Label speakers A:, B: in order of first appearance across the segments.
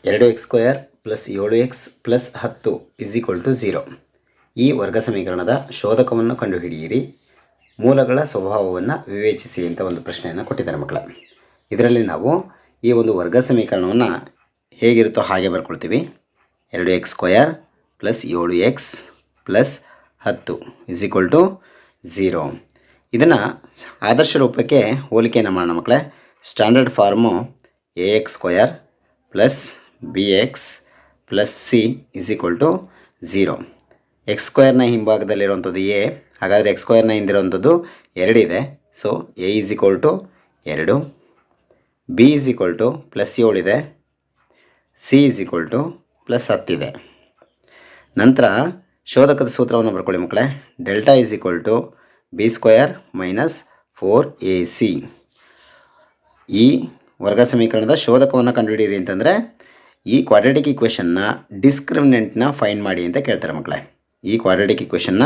A: 2x² plus 7x plus 10 0. ಈ ವರ್ಗ ಸಮೀಕರಣದ ಶೋಧಕವನ್ನು ಕಂಡುಹಿಡಿಯಿರಿ, ಮೂಲಗಳ ಸ್ವಭಾವವನ್ನು ವಿವೇಚಿಸಿ ಅಂತ ಒಂದು ಪ್ರಶ್ನೆಯನ್ನು ಕೊಟ್ಟಿದ್ದಾರೆ ಮಕ್ಕಳ. ಇದರಲ್ಲಿ ನಾವು ಈ ಒಂದು ವರ್ಗ ಸಮೀಕರಣವನ್ನು ಹೇಗಿರುತ್ತೋ ಹಾಗೆ ಬರ್ಕೊಳ್ತೀವಿ. 2x² plus 7x plus 10 0. ಇದನ್ನು ಆದರ್ಶ ರೂಪಕ್ಕೆ ಹೋಲಿಕೆಯನ್ನು ಮಾಡೋಣ ಮಕ್ಕಳೇ. Standard form ax² plus bx plus c 0. x² ಹಿಂಭಾಗದಲ್ಲಿರುವಂಥದ್ದು a, ಹಾಗಾದರೆ x² ಹಿಂದಿರುವಂಥದ್ದು 2 ಇದೆ. ಸೊ a 2, b ಪ್ಲಸ್ 7 ಇದೆ, c ಪ್ಲಸ್ 10 ಇದೆ. ನಂತರ ಶೋಧಕದ ಸೂತ್ರವನ್ನು ಬರ್ಕೊಳ್ಳಿ ಮಕ್ಕಳೇ. Delta b² minus 4ac. ಈ ವರ್ಗ ಸಮೀಕರಣದ ಶೋಧಕವನ್ನು ಕಂಡುಹಿಡಿಯಿರಿ ಅಂತಂದರೆ ಈ ಕ್ವಾಡ್ರಾಟಿಕ್ ಈಕ್ವೇಷನ್ನ ಡಿಸ್ಕ್ರಿಮಿನೆಂಟ್ನ ಫೈಂಡ್ ಮಾಡಿ ಅಂತ ಕೇಳ್ತಾರೆ ಮಕ್ಕಳೇ. ಈ ಕ್ವಾಡ್ರಾಟಿಕ್ ಈಕ್ವೇಷನ್ನ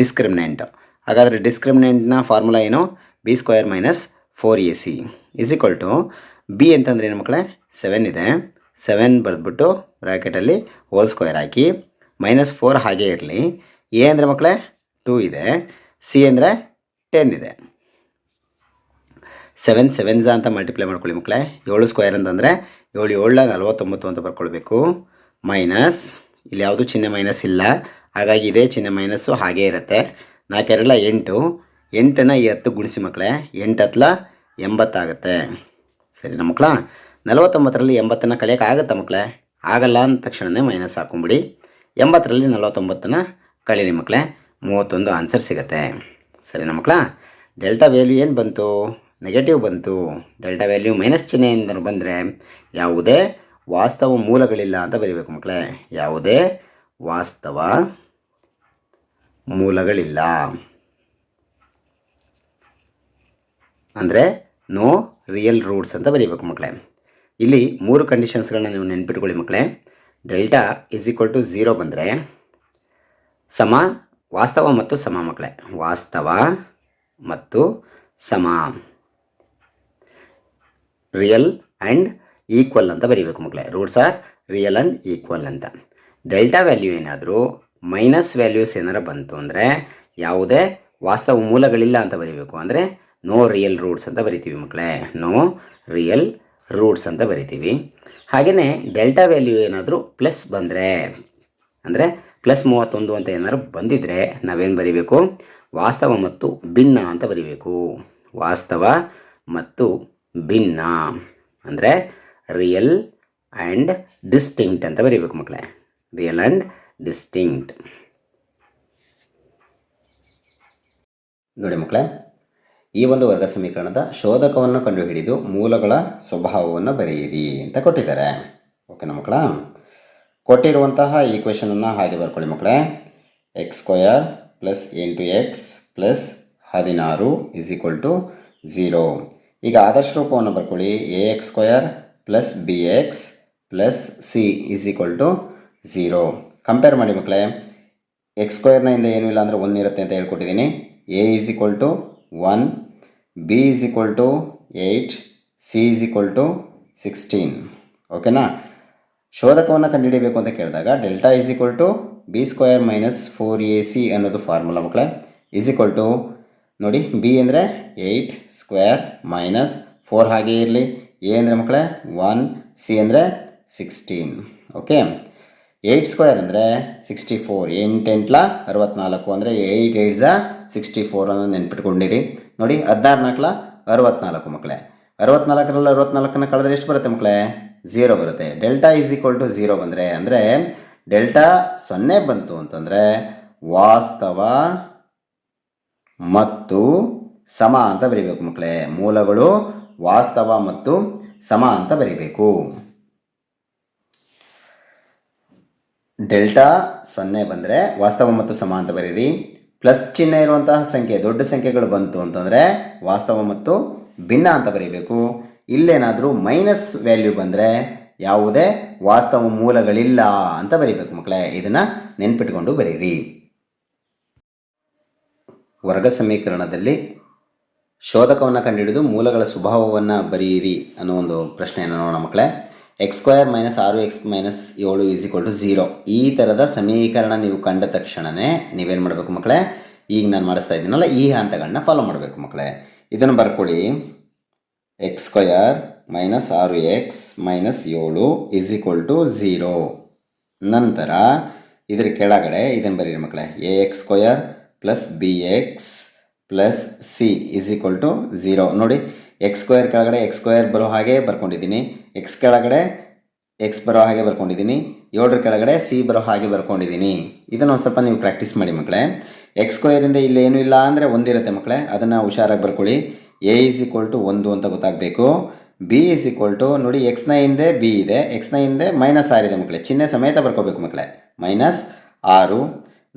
A: ಡಿಸ್ಕ್ರಿಮಿನೆಂಟ್. ಹಾಗಾದರೆ ಡಿಸ್ಕ್ರಿಮಿನೆಂಟ್ನ ಫಾರ್ಮುಲಾ ಏನು? b² ಮೈನಸ್ 4ac b ಅಂತಂದರೆ ಏನು ಮಕ್ಕಳೇ? 7 ಇದೆ. 7 ಬರೆದ್ಬಿಟ್ಟು ಬ್ರ್ಯಾಕೆಟಲ್ಲಿ ಹೋಲ್ ಸ್ಕ್ವೇರ್ ಹಾಕಿ, ಮೈನಸ್ 4 ಹಾಗೇ ಇರಲಿ. a ಅಂದರೆ ಮಕ್ಕಳೇ 2 ಇದೆ, c ಅಂದರೆ 10 ಇದೆ. 7 7s ಅಂತ ಮಲ್ಟಿಪ್ಲೈ ಮಾಡ್ಕೊಳ್ಳಿ ಮಕ್ಕಳೇ. 7² ಅಂತಂದರೆ 7 7 49 ಅಂತ ಬರ್ಕೊಳ್ಬೇಕು. ಮೈನಸ್, ಇಲ್ಲಿ ಯಾವುದು ಚಿಹ್ನೆ ಮೈನಸ್ ಇಲ್ಲ, ಹಾಗಾಗಿ ಇದೇ ಚಿಹ್ನೆ ಮೈನಸ್ಸು ಹಾಗೇ ಇರುತ್ತೆ. 4 2 8, 8ನ್ನು ಈ 10 ಗುಣಿಸಿ ಮಕ್ಕಳೇ. 8 10 80 ಆಗುತ್ತೆ. ಸರಿನಾ ಮಕ್ಕಳ? 49ರಲ್ಲಿ 80ನ್ನು ಕಳೆಯೋಕ್ಕಾಗತ್ತಾ ಮಕ್ಕಳೇ? ಆಗಲ್ಲ ಅಂದ ತಕ್ಷಣವೇ ಮೈನಸ್ ಹಾಕೊಂಬಿಡಿ. 80ರಲ್ಲಿ 49ನ್ನು ಕಳೀರಿ ಮಕ್ಕಳೇ. 31 ಆನ್ಸರ್ ಸಿಗುತ್ತೆ. ಸರಿನಾ ಮಕ್ಕಳ? ಡೆಲ್ಟಾ ವ್ಯಾಲ್ಯೂ ಏನು ಬಂತು? ನೆಗೆಟಿವ್ ಬಂತು. ಡೆಲ್ಟಾ ವ್ಯಾಲ್ಯೂ ಮೈನಸ್ ಚಿಹ್ನೆಯಿಂದ ಬಂದರೆ ಯಾವುದೇ ವಾಸ್ತವ ಮೂಲಗಳಿಲ್ಲ ಅಂತ ಬರೀಬೇಕು ಮಕ್ಕಳೇ. ಯಾವುದೇ ವಾಸ್ತವ ಮೂಲಗಳಿಲ್ಲ ಅಂದರೆ ನೋ ರಿಯಲ್ ರೂಟ್ಸ್ ಅಂತ ಬರೀಬೇಕು ಮಕ್ಕಳೇ. ಇಲ್ಲಿ 3 ಕಂಡೀಷನ್ಸ್ಗಳನ್ನ ನೀವು ನೆನ್ಪಿಟ್ಕೊಳ್ಳಿ ಮಕ್ಕಳೇ. ಡೆಲ್ಟಾ = 0 ಬಂದರೆ ಸಮ, ವಾಸ್ತವ ಮತ್ತು ಸಮ ಮಕ್ಕಳೇ. ವಾಸ್ತವ ಮತ್ತು ಸಮ, ರಿಯಲ್ ಆ್ಯಂಡ್ ಈಕ್ವಲ್ ಅಂತ ಬರೀಬೇಕು ಮಕ್ಕಳೇ. Roots are real and equal ಅಂತ. ಡೆಲ್ಟಾ ವ್ಯಾಲ್ಯೂ ಏನಾದರೂ ಮೈನಸ್ ವ್ಯಾಲ್ಯೂಸ್ ಏನಾರು ಬಂತು ಅಂದರೆ ಯಾವುದೇ ವಾಸ್ತವ ಮೂಲಗಳಿಲ್ಲ ಅಂತ ಬರೀಬೇಕು. ಅಂದರೆ ನೋ ರಿಯಲ್ ರೂಟ್ಸ್ ಅಂತ ಬರಿತೀವಿ ಮಕ್ಕಳೇ. ನೋ ರಿಯಲ್ ರೂಟ್ಸ್ ಅಂತ ಬರಿತೀವಿ. ಹಾಗೆಯೇ ಡೆಲ್ಟಾ ವ್ಯಾಲ್ಯೂ ಏನಾದರೂ ಪ್ಲಸ್ ಬಂದರೆ, ಅಂದರೆ ಪ್ಲಸ್ 31 ಅಂತ ಏನಾದ್ರು ಬಂದಿದ್ದರೆ ನಾವೇನು ಬರೀಬೇಕು? ವಾಸ್ತವ ಮತ್ತು ಭಿನ್ನ ಅಂತ ಬರೀಬೇಕು. ವಾಸ್ತವ ಮತ್ತು ಭಿನ್ನ ಅಂದರೆ ರಿಯಲ್ ಆ್ಯಂಡ್ ಡಿಸ್ಟಿಂಕ್ಟ್ ಅಂತ ಬರೀಬೇಕು ಮಕ್ಕಳೇ. Real and distinct. ನೋಡಿ ಮಕ್ಕಳೇ, ಈ ಒಂದು ವರ್ಗ ಸಮೀಕರಣದ ಶೋಧಕವನ್ನು ಕಂಡುಹಿಡಿದು ಮೂಲಗಳ ಸ್ವಭಾವವನ್ನು ಬರೆಯಿರಿ ಅಂತ ಕೊಟ್ಟಿದ್ದಾರೆ. ಓಕೆನಾ ಮಕ್ಕಳ? ಕೊಟ್ಟಿರುವಂತಹ ಈಕ್ವೇಷನನ್ನು ಹಾಗೆ ಬರ್ಕೊಳ್ಳಿ ಮಕ್ಕಳೇ. x² plus 8x plus 16 0. ಈಗ ಆದರ್ಶ ರೂಪವನ್ನು ಬರ್ಕೊಳ್ಳಿ. ax² plus bx plus c 0. Compare ಮಾಡಿ ಮಕ್ಕಳೇ. x² ಏನೂ ಇಲ್ಲ ಅಂದರೆ 1 ಇರುತ್ತೆ ಅಂತ ಹೇಳ್ಕೊಟ್ಟಿದ್ದೀನಿ. a 1, b 8, c 16. ಓಕೆನಾ? ಶೋಧಕವನ್ನು ಕಂಡುಹಿಡಿಯಬೇಕು ಅಂತ ಕೇಳಿದಾಗ ಡೆಲ್ಟಾ b² ಮೈನಸ್ 4ac ಅನ್ನೋದು ಫಾರ್ಮುಲಾ ಮಕ್ಕಳೇ. ನೋಡಿ, b ಅಂದರೆ 8² ಮೈನಸ್ 4 ಹಾಗೇ ಇರಲಿ. a ಅಂದರೆ ಮಕ್ಕಳೇ 1, c ಅಂದರೆ 16. ಓಕೆ, 8² ಅಂದರೆ 64. 8 8 64 ಅಂದರೆ 8 8 64 ಅನ್ನೋದು ನೆನ್ಪಿಟ್ಕೊಂಡಿರಿ. ನೋಡಿ, 16 4 64 ಮಕ್ಕಳೇ. 64ರಲ್ಲಿ 64ನ್ನು ಕಳೆದ್ರೆ ಎಷ್ಟು ಬರುತ್ತೆ ಮಕ್ಕಳೇ? 0 ಬರುತ್ತೆ. ಡೆಲ್ಟಾ = 0 ಬಂದರೆ, ಅಂದರೆ ಡೆಲ್ಟಾ 0 ಬಂತು ಅಂತಂದರೆ ವಾಸ್ತವ ಮತ್ತು ಸಮ ಅಂತ ಬರೀಬೇಕು ಮಕ್ಕಳೇ. ಮೂಲಗಳು ವಾಸ್ತವ ಮತ್ತು ಸಮ ಅಂತ ಬರೀಬೇಕು. ಡೆಲ್ಟಾ 0 ಬಂದರೆ ವಾಸ್ತವ ಮತ್ತು ಸಮ ಅಂತ ಬರೀರಿ. ಪ್ಲಸ್ ಚಿಹ್ನೆ ಇರುವಂತಹ ಸಂಖ್ಯೆ, ದೊಡ್ಡ ಸಂಖ್ಯೆಗಳು ಬಂತು ಅಂತಂದರೆ ವಾಸ್ತವ ಮತ್ತು ಭಿನ್ನ ಅಂತ ಬರೀಬೇಕು. ಇಲ್ಲೇನಾದರೂ ಮೈನಸ್ ವ್ಯಾಲ್ಯೂ ಬಂದರೆ ಯಾವುದೇ ವಾಸ್ತವ ಮೂಲಗಳಿಲ್ಲ ಅಂತ ಬರೀಬೇಕು ಮಕ್ಕಳೇ. ಇದನ್ನು ನೆನ್ಪಿಟ್ಕೊಂಡು ಬರೀರಿ. ವರ್ಗ ಸಮೀಕರಣದಲ್ಲಿ ಶೋಧಕವನ್ನು ಕಂಡುಹಿಡಿದು ಮೂಲಗಳ ಸ್ವಭಾವವನ್ನು ಬರೆಯಿರಿ ಅನ್ನೋ ಒಂದು ಪ್ರಶ್ನೆಯನ್ನು ನೋಡೋಣ ಮಕ್ಕಳೇ. X square minus 6x minus 7 is equal to 0. ಈ ಥರದ ಸಮೀಕರಣ ನೀವು ಕಂಡ ತಕ್ಷಣವೇ ನೀವೇನು ಮಾಡಬೇಕು ಮಕ್ಕಳೇ, ಈಗ ನಾನು ಮಾಡಿಸ್ತಾ ಇದ್ದೀನಲ್ಲ ಈ ಹಂತಗಳನ್ನ ಫಾಲೋ ಮಾಡಬೇಕು ಮಕ್ಕಳೇ. ಇದನ್ನು ಬರ್ಕೊಳ್ಳಿ. X square minus 6x minus 7 is equal to 0. ನಂತರ ಇದರ ಕೆಳಗಡೆ ಇದನ್ನು ಬರೀರಿ ಮಕ್ಕಳೇ, ax square plus bx plus c is equal to 0. ನೋಡಿ, ಎಕ್ಸ್ ಸ್ಕ್ವಯರ್ ಕೆಳಗಡೆ ಎಕ್ಸ್ ಸ್ಕ್ವಯರ್ ಬರೋ ಹಾಗೆ ಬರ್ಕೊಂಡಿದ್ದೀನಿ, ಎಕ್ಸ್ ಕೆಳಗಡೆ ಎಕ್ಸ್ ಬರೋ ಹಾಗೆ ಬರ್ಕೊಂಡಿದ್ದೀನಿ, 7 ಕೆಳಗಡೆ ಸಿ ಬರೋ ಹಾಗೆ ಬರ್ಕೊಂಡಿದ್ದೀನಿ. ಇದನ್ನು ಒಂದು ಸ್ವಲ್ಪ ನೀವು ಪ್ರಾಕ್ಟೀಸ್ ಮಾಡಿ ಮಕ್ಕಳೇ. ಎಕ್ಸ್ ಸ್ಕ್ವಯರಿಂದ ಇಲ್ಲಿ ಏನೂ ಇಲ್ಲ ಅಂದರೆ ಒಂದಿರುತ್ತೆ ಮಕ್ಕಳೇ, ಅದನ್ನು ಹುಷಾರಾಗಿ ಬರ್ಕೊಳ್ಳಿ. ಎ ಈಸ್ ಈಕ್ವಲ್ ಟು 1 ಅಂತ ಗೊತ್ತಾಗಬೇಕು. ಬಿ ಈಸ್ ಈಕ್ವಲ್ ಟು ನೋಡಿ, ಎಕ್ಸ್ನ ಹಿಂದೆ ಬಿ ಇದೆ, ಎಕ್ಸ್ನ ಹಿಂದೆ -6 ಇದೆ ಮಕ್ಕಳೇ, ಚಿಹ್ನೆ ಸಮೇತ ಬರ್ಕೋಬೇಕು ಮಕ್ಕಳೇ, -6.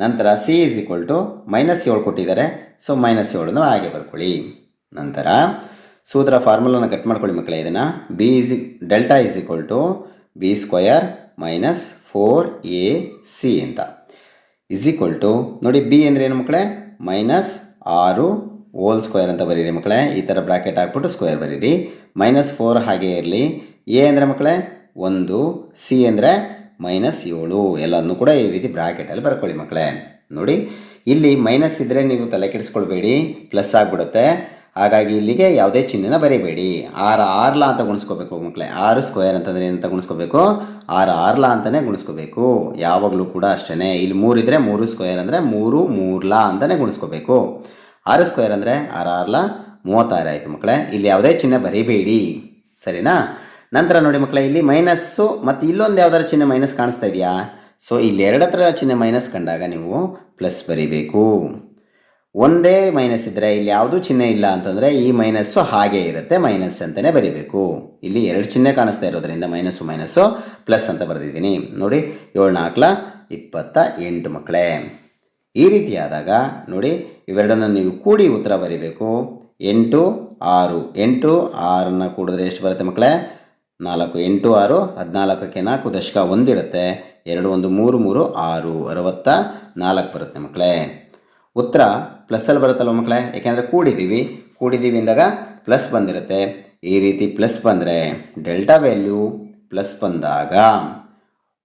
A: ನಂತರ ಸಿ ಈಸ್ ಈಕ್ವಲ್ ಟು -7 ಕೊಟ್ಟಿದ್ದಾರೆ, ಸೊ -7 ಹಾಗೆ ಬರ್ಕೊಳ್ಳಿ. ನಂತರ ಸೂತ್ರ ಫಾರ್ಮುಲಾನ ಕಟ್ ಮಾಡ್ಕೊಳ್ಳಿ ಮಕ್ಕಳೇ. ಇದನ್ನು b delta is equal to b square minus 4ac ಅಂತ ಈಸ್ ಈಕ್ವಲ್ ಟು ನೋಡಿ, ಬಿ ಅಂದರೆ ಏನು ಮಕ್ಕಳೇ, -6 ಹೋಲ್ ಸ್ಕ್ವೇರ್ ಅಂತ ಬರೀರಿ ಮಕ್ಕಳೇ. ಈ ಥರ ಬ್ರ್ಯಾಕೆಟ್ ಹಾಕ್ಬಿಟ್ಟು ಸ್ಕ್ವೇರ್ ಬರೀರಿ. -4 ಹಾಗೆ ಇರಲಿ. ಎ ಅಂದರೆ ಮಕ್ಕಳೇ 1, ಸಿ ಅಂದರೆ -7, ಎಲ್ಲದನ್ನು ಕೂಡ ಈ ರೀತಿ ಬ್ರ್ಯಾಕೆಟಲ್ಲಿ ಬರ್ಕೊಳ್ಳಿ ಮಕ್ಕಳೇ. ನೋಡಿ, ಇಲ್ಲಿ ಮೈನಸ್ ಇದ್ದರೆ ನೀವು ತಲೆ ಕೆಡಿಸ್ಕೊಳ್ಬೇಡಿ, ಪ್ಲಸ್ ಆಗಿಬಿಡುತ್ತೆ. ಹಾಗಾಗಿ ಇಲ್ಲಿಗೆ ಯಾವುದೇ ಚಿಹ್ನೆನ ಬರೀಬೇಡಿ. 6 ಅಂತ ಗುಣಿಸ್ಕೋಬೇಕು ಮಕ್ಕಳೇ. 6 ಸ್ಕ್ವೇರ್ ಅಂತಂದರೆ ಏನಂತ ಗುಣಿಸ್ಕೋಬೇಕು, 6 ಅಂತಲೇ ಗುಣಿಸ್ಕೋಬೇಕು. ಯಾವಾಗಲೂ ಕೂಡ ಅಷ್ಟೇ. ಇಲ್ಲಿ 3 ಇದ್ದರೆ 3 ಸ್ಕ್ವೇರ್ ಅಂದರೆ 3 ಅಂತಲೇ ಗುಣಿಸ್ಕೋಬೇಕು. 6 ಸ್ಕ್ವೇರ್ ಅಂದರೆ 6 36 ಆಯಿತು ಮಕ್ಕಳೇ. ಇಲ್ಲಿ ಯಾವುದೇ ಚಿಹ್ನೆ ಬರೀಬೇಡಿ, ಸರಿನಾ? ನಂತರ ನೋಡಿ ಮಕ್ಕಳೇ, ಇಲ್ಲಿ ಮೈನಸ್ಸು ಮತ್ತು ಇಲ್ಲೊಂದು ಯಾವ್ದಾರು ಚಿಹ್ನೆ ಮೈನಸ್ ಕಾಣಿಸ್ತಾ ಇದೆಯಾ? ಸೊ ಇಲ್ಲಿ ಎರಡತ್ರ ಚಿಹ್ನೆ ಮೈನಸ್ ಕಂಡಾಗ ನೀವು ಪ್ಲಸ್ ಬರೀಬೇಕು. ಒಂದೇ ಮೈನಸ್ ಇದ್ದರೆ ಇಲ್ಲಿ ಯಾವುದೂ ಚಿಹ್ನೆ ಇಲ್ಲ ಅಂತಂದರೆ ಈ ಮೈನಸ್ಸು ಹಾಗೇ ಇರುತ್ತೆ, ಮೈನಸ್ ಅಂತಲೇ ಬರೀಬೇಕು. ಇಲ್ಲಿ 2 ಚಿಹ್ನೆ ಕಾಣಿಸ್ತಾ ಇರೋದ್ರಿಂದ ಮೈನಸ್ಸು ಪ್ಲಸ್ ಅಂತ ಬರೆದಿದ್ದೀನಿ. ನೋಡಿ, 7 4 28 ಮಕ್ಕಳೇ. ಈ ರೀತಿ ಆದಾಗ ನೋಡಿ, ಇವೆರಡನ್ನು ನೀವು ಕೂಡಿ ಉತ್ತರ ಬರೀಬೇಕು. 8 6 8 6 ಕೂಡಿದ್ರೆ ಎಷ್ಟು ಬರುತ್ತೆ ಮಕ್ಕಳೇ? 4 8 6 14ಕ್ಕೆ 4 ದಶಕ 1 ಇರುತ್ತೆ. 2 1 3 3 6 64 ಬರುತ್ತೆ ಮಕ್ಕಳೇ. ಉತ್ತರ ಪ್ಲಸ್ಸಲ್ಲಿ ಬರುತ್ತಲ್ವ ಮಕ್ಕಳೇ, ಯಾಕೆಂದರೆ ಕೂಡಿದ್ದೀವಿ ಅಂದಾಗ ಪ್ಲಸ್ ಬಂದಿರುತ್ತೆ. ಈ ರೀತಿ ಪ್ಲಸ್ ಬಂದರೆ ಡೆಲ್ಟಾ ವ್ಯಾಲ್ಯೂ ಪ್ಲಸ್ ಬಂದಾಗ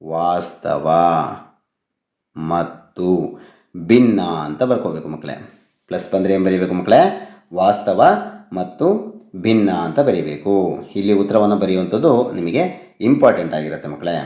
A: ವಾಸ್ತವ ಮತ್ತು ಭಿನ್ನ ಅಂತ ಬರ್ಕೋಬೇಕು ಮಕ್ಕಳೇ. ಪ್ಲಸ್ ಬಂದರೆ ಏನು ಬರೀಬೇಕು ಮಕ್ಕಳೇ? ವಾಸ್ತವ ಮತ್ತು ಭಿನ್ನ ಅಂತ ಬರೀಬೇಕು. ಇಲ್ಲಿ ಉತ್ತರವನ್ನು ಬರೆಯುವಂಥದ್ದು ನಿಮಗೆ ಇಂಪಾರ್ಟೆಂಟ್ ಆಗಿರುತ್ತೆ ಮಕ್ಕಳೇ.